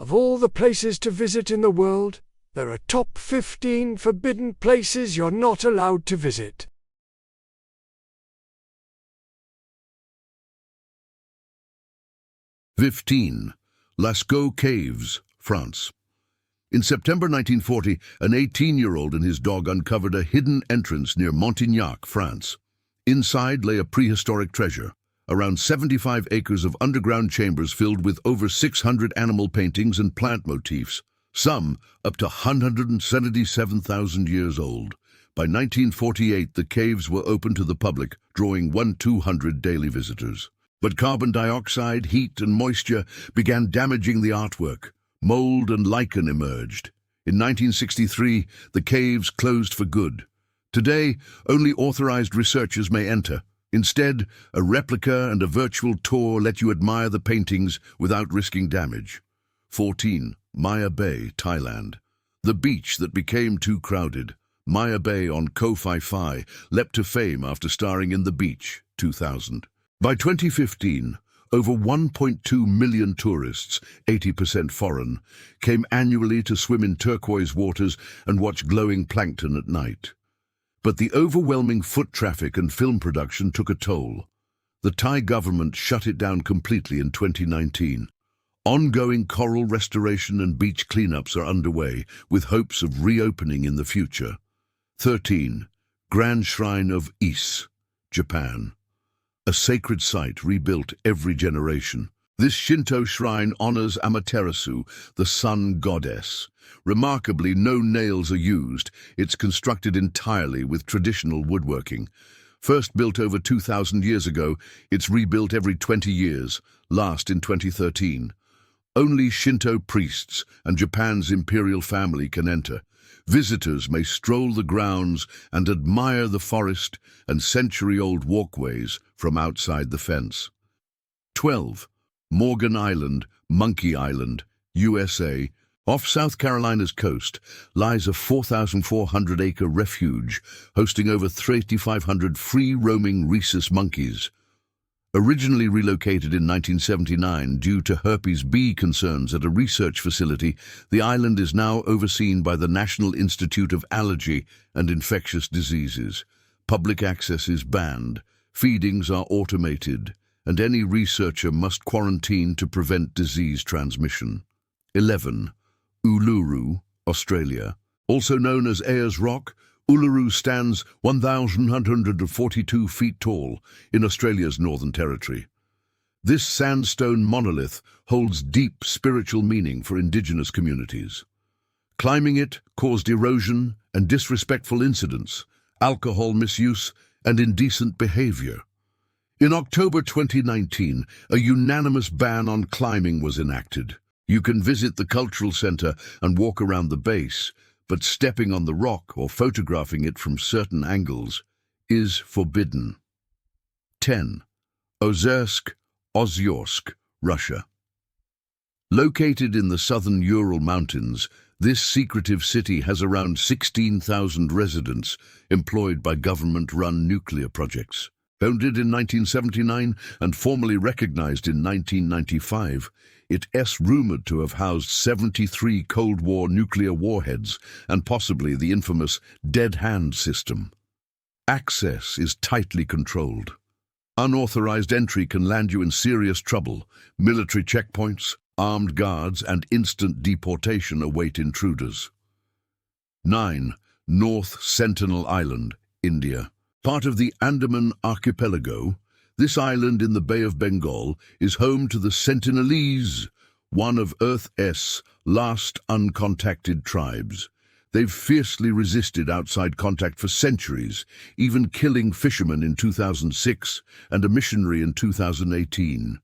Of all the places to visit in the world, there are top 15 forbidden places you're not allowed to visit. '15. Lascaux Caves, France. In September 1940, an 18-year-old and his dog uncovered a hidden entrance near Montignac, France. Inside lay a prehistoric treasure, around 75 acres of underground chambers filled with over 600 animal paintings and plant motifs, some up to 177,000 years old. By 1948, the caves were open to the public, drawing 200 daily visitors. But carbon dioxide, heat, and moisture began damaging the artwork. Mold and lichen emerged. In 1963, the caves closed for good. Today, only authorized researchers may enter. Instead, a replica and a virtual tour let you admire the paintings without risking damage. 14. Maya Bay, Thailand. The beach that became too crowded. Maya Bay on Koh Phi Phi leapt to fame after starring in The Beach, 2000. By 2015, over 1.2 million tourists, 80% foreign, came annually to swim in turquoise waters and watch glowing plankton at night. But the overwhelming foot traffic and film production took a toll. The Thai government shut it down completely in 2019. Ongoing coral restoration and beach cleanups are underway, with hopes of reopening in the future. 13. Grand Shrine of Ise, Japan. A sacred site rebuilt every generation. This Shinto shrine honors Amaterasu, the sun goddess. Remarkably, no nails are used. It's constructed entirely with traditional woodworking. First built over 2,000 years ago, it's rebuilt every 20 years, last in 2013. Only Shinto priests and Japan's imperial family can enter. Visitors may stroll the grounds and admire the forest and century-old walkways from outside the fence. 12. Morgan Island, Monkey Island, USA. Off South Carolina's coast lies a 4,400-acre refuge hosting over 3,500 free-roaming rhesus monkeys. Originally relocated in 1979 due to herpes B concerns at a research facility, the island is now overseen by the National Institute of Allergy and Infectious Diseases. Public access is banned, feedings are automated, and any researcher must quarantine to prevent disease transmission. 11. Uluru, Australia. Also known as Ayers Rock, Uluru stands 1,142 feet tall in Australia's Northern Territory. This sandstone monolith holds deep spiritual meaning for Indigenous communities. Climbing it caused erosion and disrespectful incidents, alcohol misuse, and indecent behavior. In October 2019, a unanimous ban on climbing was enacted. You can visit the cultural centre and walk around the base, but stepping on the rock or photographing it from certain angles is forbidden. 10. Ozersk, Russia. Located in the southern Ural Mountains, this secretive city has around 16,000 residents employed by government-run nuclear projects. Founded in 1979 and formally recognized in 1995, it is rumored to have housed 73 Cold War nuclear warheads and possibly the infamous Dead Hand system. Access is tightly controlled. Unauthorized entry can land you in serious trouble. Military checkpoints, armed guards, and instant deportation await intruders. 9. North Sentinel Island, India. Part of the Andaman Archipelago, this island in the Bay of Bengal is home to the Sentinelese, one of Earth's last uncontacted tribes. They've fiercely resisted outside contact for centuries, even killing fishermen in 2006 and a missionary in 2018.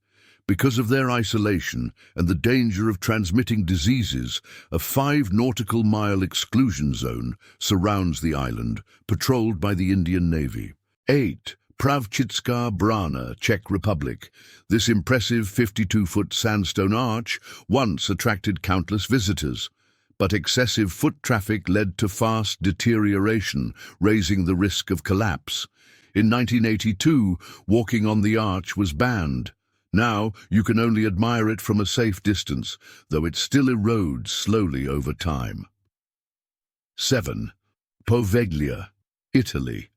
Because of their isolation and the danger of transmitting diseases, a 5-nautical-mile exclusion zone surrounds the island, patrolled by the Indian Navy. 8. Pravchitska Brana, Czech Republic. This impressive 52-foot sandstone arch once attracted countless visitors, but excessive foot traffic led to fast deterioration, raising the risk of collapse. In 1982, walking on the arch was banned. Now you can only admire it from a safe distance, though it still erodes slowly over time. 7. Poveglia, Italy.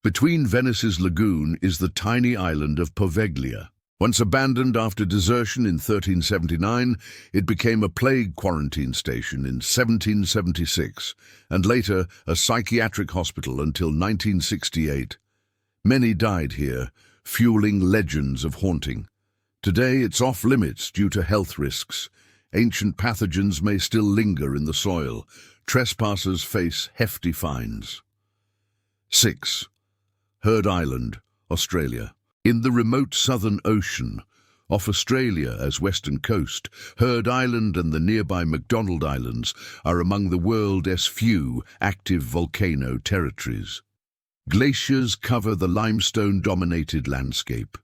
Between Venice's lagoon is the tiny island of Poveglia. Once abandoned after desertion in 1379, it became a plague quarantine station in 1776, and later a psychiatric hospital until 1968. Many died here, fueling legends of haunting. Today it's off-limits due to health risks. Ancient pathogens may still linger in the soil. Trespassers face hefty fines. 6. Heart Island, Australia. In the remote Southern Ocean, off Australia as western coast, Heart Island and the nearby McDonald Islands are among the world's few active volcano territories. Glaciers cover the limestone-dominated landscape.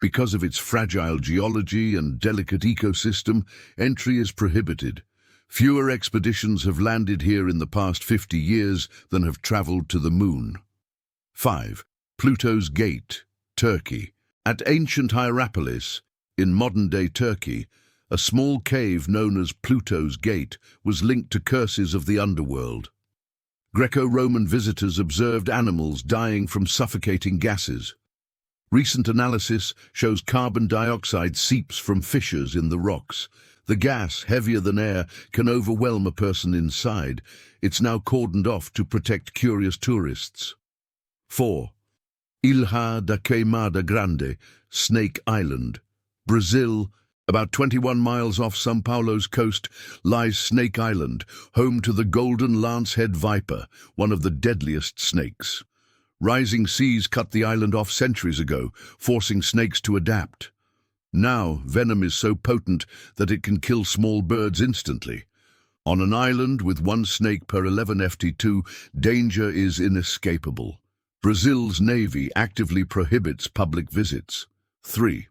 Because of its fragile geology and delicate ecosystem, entry is prohibited. Fewer expeditions have landed here in the past 50 years than have traveled to the moon. 5. Pluto's Gate, Turkey. At ancient Hierapolis, in modern-day Turkey, a small cave known as Pluto's Gate was linked to curses of the underworld. Greco-Roman visitors observed animals dying from suffocating gases. Recent analysis shows carbon dioxide seeps from fissures in the rocks. The gas, heavier than air, can overwhelm a person inside. It's now cordoned off to protect curious tourists. 4. Ilha da Queimada Grande, Snake Island, Brazil. About 21 miles off São Paulo's coast lies Snake Island, home to the golden lancehead viper, one of the deadliest snakes. Rising seas cut the island off centuries ago, forcing snakes to adapt. Now, venom is so potent that it can kill small birds instantly. On an island with one snake per 11 FT2, danger is inescapable. Brazil's navy actively prohibits public visits. 3.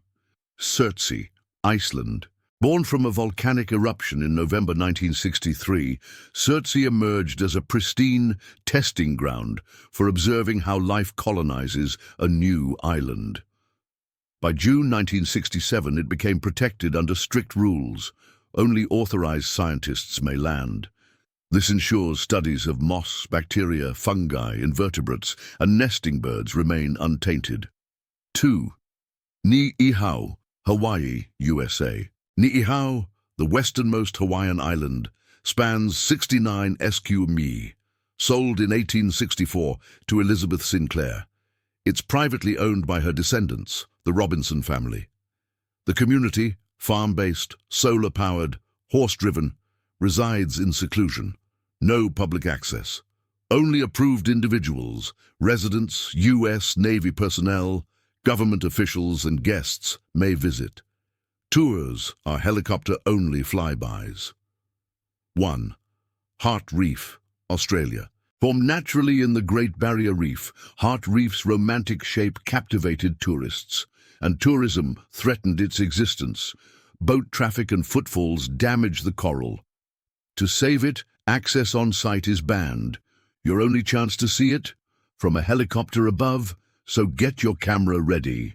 Surtsey, Iceland. Born from a volcanic eruption in November 1963, Surtsey emerged as a pristine testing ground for observing how life colonizes a new island. By June 1967, it became protected under strict rules. Only authorized scientists may land. This ensures studies of moss, bacteria, fungi, invertebrates, and nesting birds remain untainted. 2. Niihau, Hawaii, USA. Niihau, the westernmost Hawaiian island, spans 69 sq.mi, sold in 1864 to Elizabeth Sinclair. It's privately owned by her descendants, the Robinson family. The community, farm-based, solar-powered, horse-driven, resides in seclusion. No public access. Only approved individuals, residents, U.S. Navy personnel, government officials and guests may visit. Tours are helicopter-only flybys. 1. Heart Reef, Australia. Formed naturally in the Great Barrier Reef, Heart Reef's romantic shape captivated tourists, and tourism threatened its existence. Boat traffic and footfalls damage the coral. To save it, access on site is banned. Your only chance to see it? From a helicopter above, so get your camera ready.